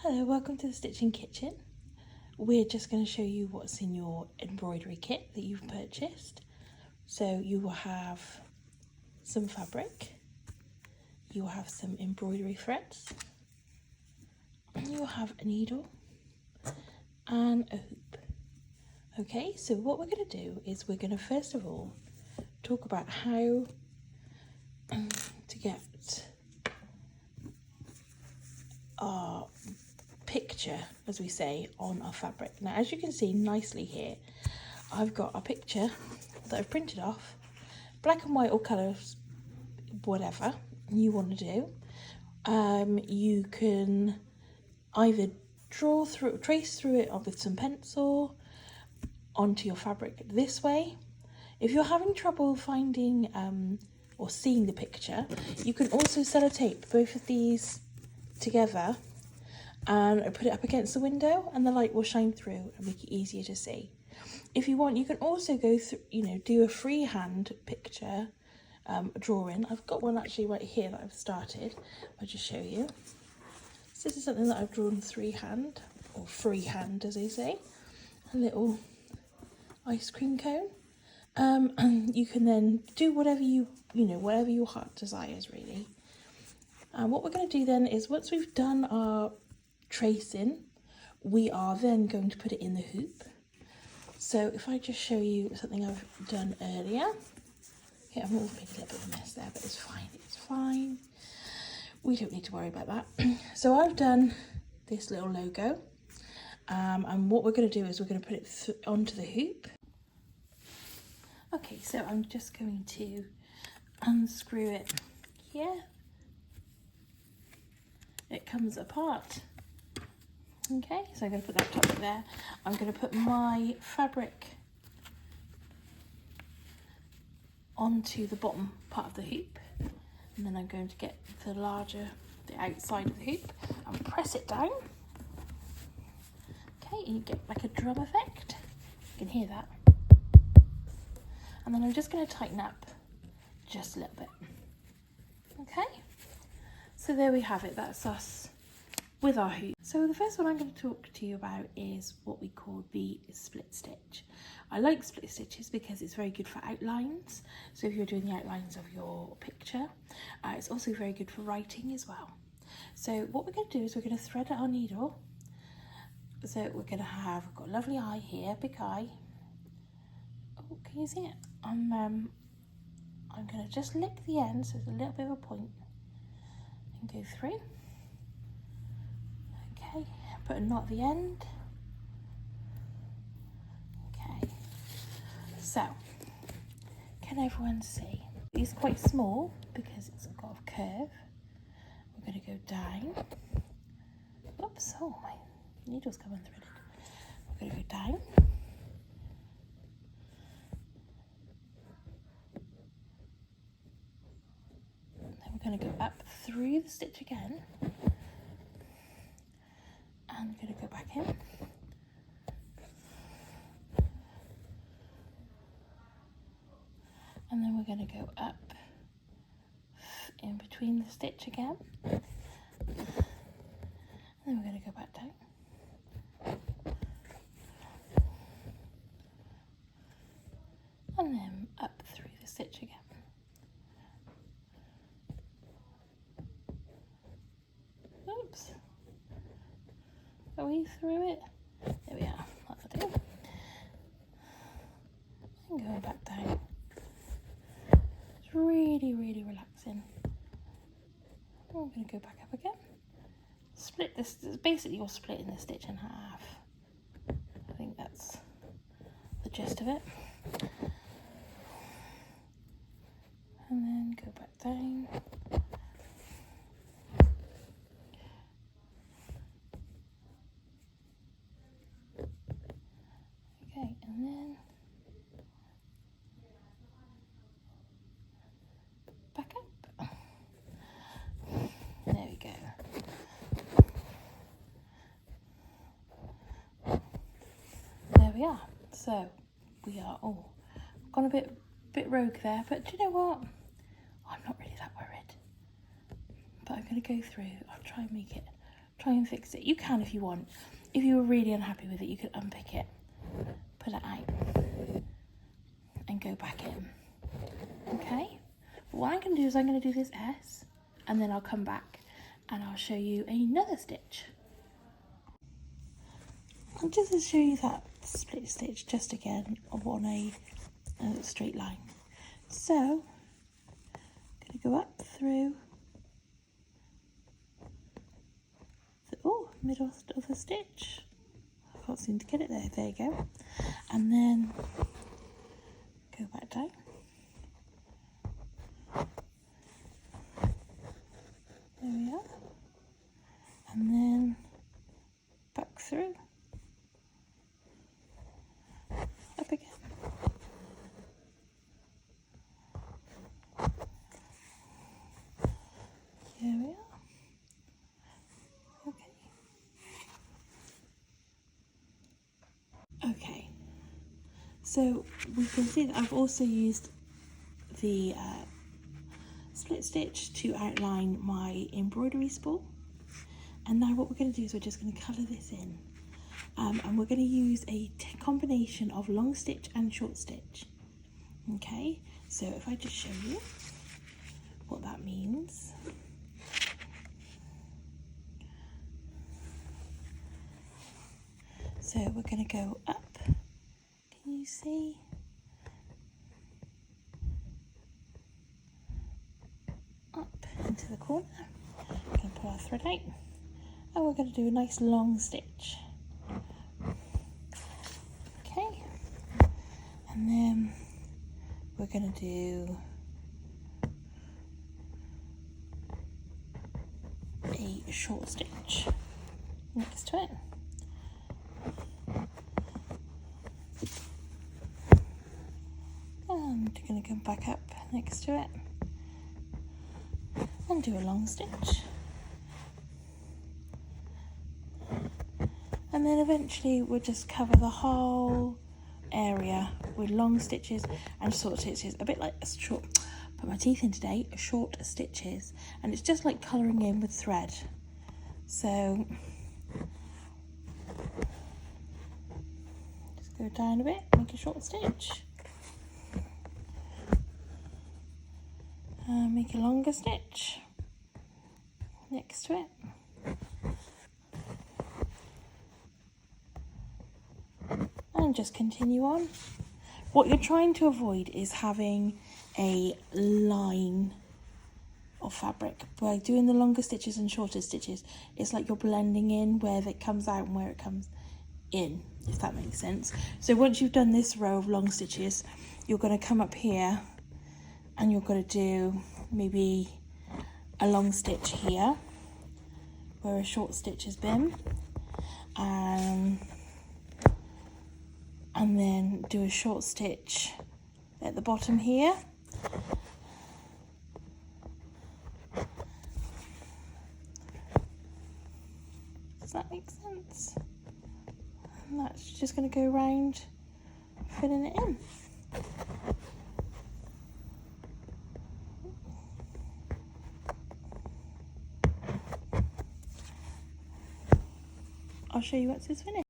Hello, welcome to the Stitching Kitchen. We're just going to show you what's in your embroidery kit that you've purchased. So you will have some fabric, you will have some embroidery threads, you will have a needle and a hoop. Okay, so what we're going to do is we're going to first of all talk about how to get our picture, as we say, on our fabric. Now, as you can see nicely here, I've got a picture that I've printed off, black and white or colours, whatever you want to do. You can either trace through it with some pencil onto your fabric this way. If you're having trouble finding or seeing the picture, you can also sellotape both of these together and put it up against the window, and the light will shine through and make it easier to see. If you want, you can also go through, do a freehand picture drawing. I've got one actually right here that I've started. I'll just show you. So this is something that I've drawn freehand, or freehand as they say. A little ice cream cone. And you can then do whatever whatever your heart desires, really. And what we're going to do then is, once we've done our tracing, we are then going to put it in the hoop. So if I just show you something I've done earlier. Okay, I've made a little bit of a mess there, but it's fine. We don't need to worry about that. So I've done this little logo, and what we're going to do is we're going to put it onto the hoop. Okay, so I'm just going to unscrew it here. It comes apart. Okay, so I'm going to put that top there. I'm going to put my fabric onto the bottom part of the hoop, and then I'm going to get the outside of the hoop and press it down. Okay, and you get like a drum effect. You can hear that. And then I'm just going to tighten up just a little bit. Okay, so there we have it. That's us with our hoop. So the first one I'm going to talk to you about is what we call the split stitch. I like split stitches because it's very good for outlines. So if you're doing the outlines of your picture, it's also very good for writing as well. So what we're going to do is we're going to thread our needle. So we're going to have, I've got a lovely eye here, big eye. Oh, can you see it? I'm going to just lick the end, so there's a little bit of a point, and go through. Okay, put a knot at the end. Okay, so can everyone see? It's quite small because it's got a curve. We're going to go down. Oops, oh, my needle's come unthreaded. We're going to go down. Then we're going to go up through the stitch again. And I'm going to go back in. And then we're going to go up in between the stitch again. And then we're going to go back down. And then up through the stitch again. Oops. Are we through it? There we are. That'll do. And going back down. It's really, really relaxing. And we're going to go back up again. Split this. Basically, you're splitting the stitch in half. I think that's the gist of it. And then go back down. Okay, and then back up. There we go. There we are. So we are all gone a bit rogue there, but do you know what? I'm not really that worried. But I'm going to go through. I'll try and try and fix it. You can if you want. If you were really unhappy with it, you could unpick it, pull it out, and go back in. Okay? But what I'm going to do is I'm going to do this S, and then I'll come back and I'll show you another stitch. And just to show you that split stitch just again on a straight line. So, I'm going to go up through the middle of the stitch. I can't seem to get it there. There you go. And then go back down. There we are. And then back through. Up again. There we are. Okay, so we can see that I've also used the split stitch to outline my embroidery spool. And now what we're going to do is we're just going to colour this in. And we're going to use a combination of long stitch and short stitch. Okay, so if I just show you what that means. So we're going to go up, can you see? Up into the corner, we're going to pull our thread out, and we're going to do a nice long stitch. Okay, and then we're going to do a short stitch next to it. And we're going to come back up next to it and do a long stitch. And then eventually we'll just cover the whole area with long stitches and short stitches, a bit like a short, put my teeth in today, short stitches. And it's just like colouring in with thread. So just go down a bit, make a short stitch. Make a longer stitch next to it. And just continue on. What you're trying to avoid is having a line of fabric. By doing the longer stitches and shorter stitches, it's like you're blending in where it comes out and where it comes in, if that makes sense. So once you've done this row of long stitches, you're going to come up here and you're going to do maybe a long stitch here where a short stitch has been, and then do a short stitch at the bottom here. Does that make sense? And that's just going to go around filling it in. I'll show you once it's finished.